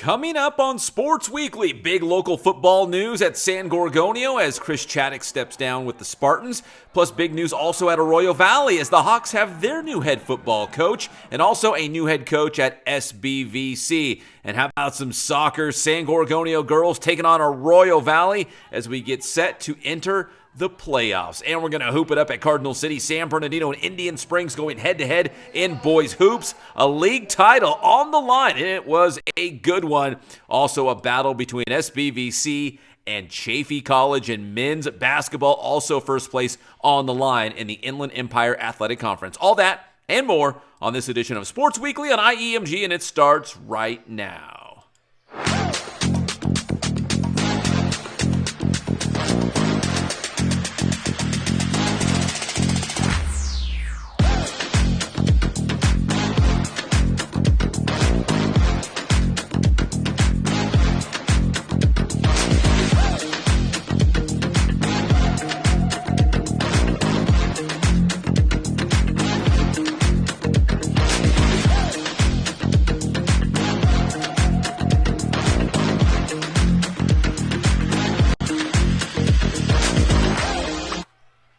Coming up on Sports Weekly, big local football news at San Gorgonio as Chris Chaddock steps down with the Spartans. Plus big news also at Arroyo Valley as the Hawks have their new head football coach and also a new head coach at SBVC. And how about some soccer? San Gorgonio girls taking on Arroyo Valley as we get set to enter the playoffs. And we're going to hoop it up at Cardinal City. San Bernardino and Indian Springs going head-to-head in boys hoops. A league title on the line. It was a good one. Also a battle between SBVC and Chaffey College in men's basketball. Also first place on the line in the Inland Empire Athletic Conference. All that and more on this edition of Sports Weekly on IEMG, and it starts right now.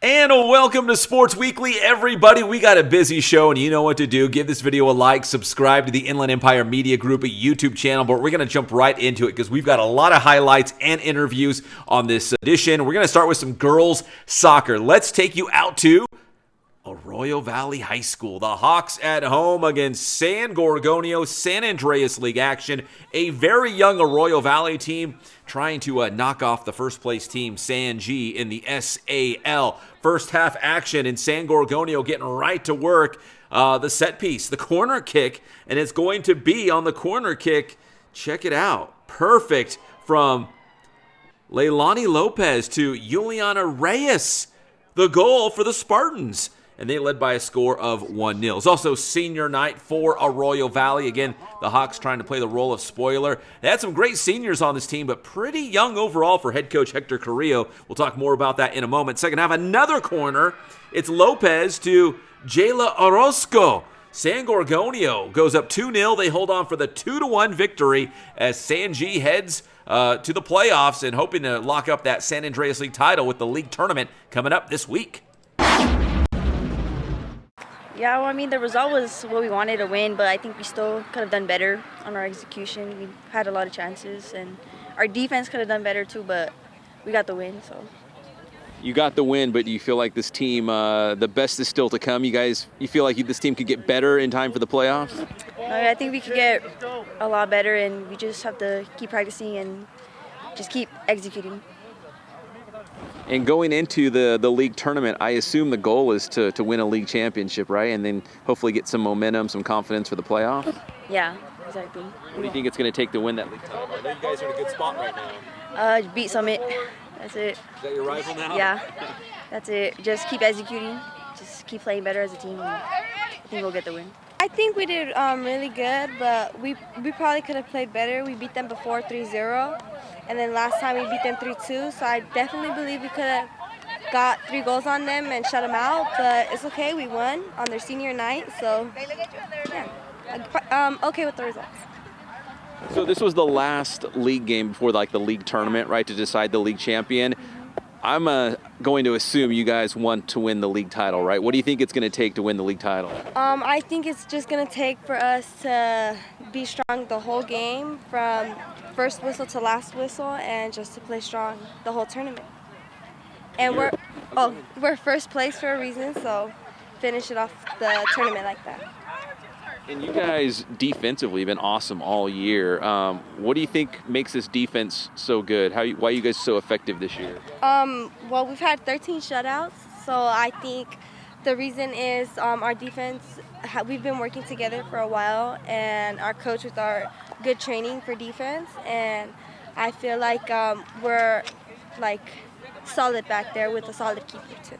And welcome to Sports Weekly, everybody. We got a busy show, and you know what to do. Give this video a like, subscribe to the Inland Empire Media Group, a YouTube channel, but we're going to jump right into it because we've got a lot of highlights and interviews on this edition. We're going to start with some girls soccer. Let's take you out to Arroyo Valley High School. The Hawks at home against San Gorgonio, San Andreas League action. A very young Arroyo Valley team trying to knock off the first place team, San G, in the SAL. First half action in San Gorgonio getting right to work. The set piece, the corner kick, and it's going to be on the corner kick. Check it out. Perfect from Leilani Lopez to Juliana Reyes. The goal for the Spartans. And they led by a score of 1-0. It's also senior night for Arroyo Valley. Again, the Hawks trying to play the role of spoiler. They had some great seniors on this team, but pretty young overall for head coach Hector Carrillo. We'll talk more about that in a moment. Second half, another corner. It's Lopez to Jayla Orozco. San Gorgonio goes up 2-0. They hold on for the 2-1 victory as San G heads to the playoffs and hoping to lock up that San Andreas League title with the league tournament coming up this week. Yeah, well, I mean, the result was what we wanted to win, but I think we still could have done better on our execution. We had a lot of chances, and our defense could have done better too, but we got the win, so. You got the win, but do you feel like this team, the best is still to come? You feel like this team could get better in time for the playoffs? I think we could get a lot better, and we just have to keep practicing and just keep executing. And going into the league tournament, I assume the goal is to win a league championship, right? And then hopefully get some momentum, some confidence for the playoffs? Yeah, exactly. What do you think it's going to take to win that league title? I know you guys are in a good spot right now. Beat Summit. That's it. Is that your rival now? Yeah, that's it. Just keep executing. Just keep playing better as a team. And I think we'll get the win. I think we did really good, but we probably could have played better. We beat them before 3-0, and then last time we beat them 3-2, so I definitely believe we could have got 3 goals on them and shut them out, but it's okay. We won on their senior night, so yeah, okay with the results. So this was the last league game before the league tournament, right, to decide the league champion. I'm going to assume you guys want to win the league title, right? What do you think it's going to take to win the league title? I think it's just going to take for us to be strong the whole game from first whistle to last whistle and just to play strong the whole tournament. And we're first place for a reason, so finish it off the tournament like that. And you guys defensively have been awesome all year. What do you think makes this defense so good? Why are you guys so effective this year? Well, we've had 13 shutouts, so I think the reason is our defense. We've been working together for a while, and our coach with our good training for defense, and I feel like we're solid back there with a solid keeper too.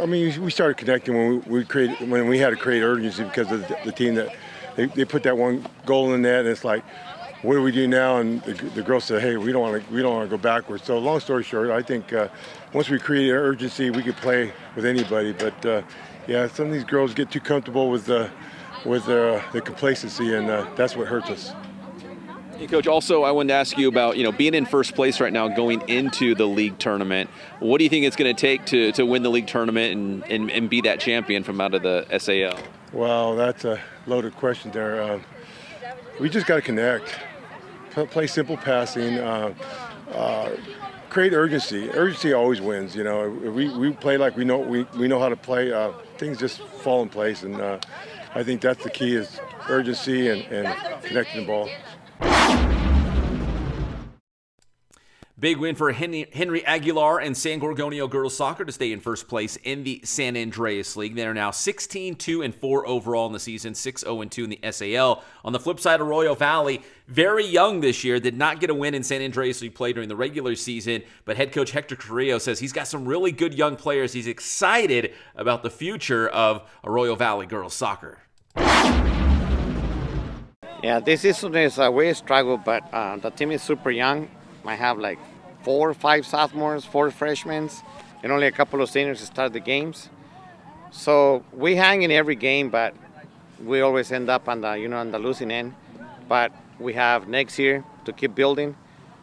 I mean, we started connecting when we had to create urgency because of the team that they put that one goal in net, and it's like, what do we do now? And the girls said, hey, we don't want to go backwards. So long story short, I think once we create urgency, we could play with anybody. But yeah, some of these girls get too comfortable with the complacency, and that's what hurts us. Hey, Coach, also I wanted to ask you about, being in first place right now going into the league tournament. What do you think it's going to take to win the league tournament and be that champion from out of the SAL? Well, that's a loaded question there. We just got to connect, play simple passing, create urgency. Urgency always wins. If we play like we know how to play, things just fall in place, and I think that's the key is urgency and connecting the ball. Big win for Henry Aguilar and San Gorgonio girls soccer to stay in first place in the San Andreas League. They are now 16-2-4 overall in the season, 6-0-2 in the SAL. On the flip side, Arroyo Valley, very young this year, did not get a win in San Andreas League play during the regular season, but head coach Hector Carrillo says he's got some really good young players. He's excited about the future of Arroyo Valley girls soccer. Yeah, this season is a way struggle, but the team is super young. I have like 4 or 5 sophomores, 4 freshmen, and only a couple of seniors to start the games. So we hang in every game, but we always end up on the on the losing end. But we have next year to keep building.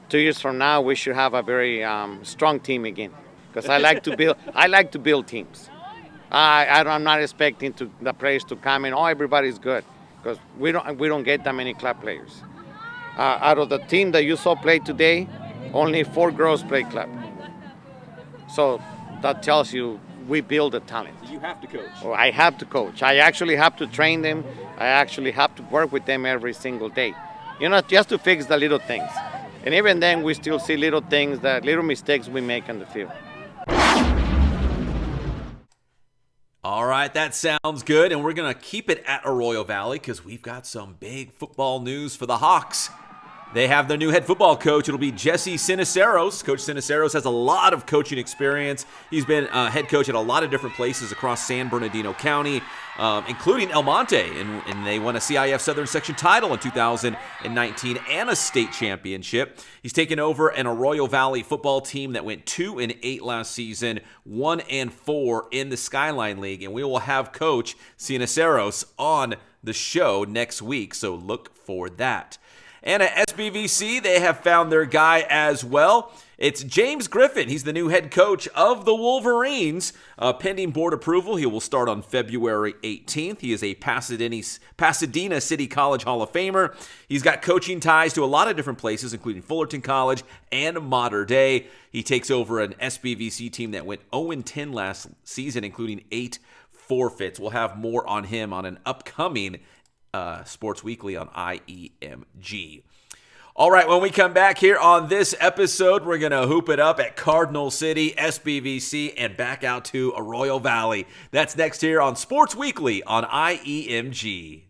2 years from now, we should have a very strong team again. Because I like to build. I like to build teams. I'm not expecting the players to come in. Oh, everybody's good, because we don't get that many club players. Out of the team that you saw play today, only 4 girls play club. So that tells you we build a talent. You have to coach. Oh, I have to coach. I actually have to train them. I actually have to work with them every single day. Just to fix the little things. And even then, we still see little things, little mistakes we make on the field. All right, that sounds good, and we're going to keep it at Arroyo Valley because we've got some big football news for the Hawks. They have their new head football coach. It'll be Jesse Siniceros. Coach Siniceros has a lot of coaching experience. He's been head coach at a lot of different places across San Bernardino County, including El Monte, and they won a CIF Southern Section title in 2019 and a state championship. He's taken over an Arroyo Valley football team that went 2-8 last season, 1-4 in the Skyline League, and we will have Coach Siniceros on the show next week, so look for that. And at SBVC, they have found their guy as well. It's James Griffin. He's the new head coach of the Wolverines. Pending board approval, he will start on February 18th. He is a Pasadena City College Hall of Famer. He's got coaching ties to a lot of different places, including Fullerton College and Mater Dei. He takes over an SBVC team that went 0-10 last season, including 8 forfeits. We'll have more on him on an upcoming Sports Weekly on IEMG. All right, when we come back here on this episode, we're going to hoop it up at Cardinal City, SBVC, and back out to Arroyo Valley. That's next here on Sports Weekly on IEMG.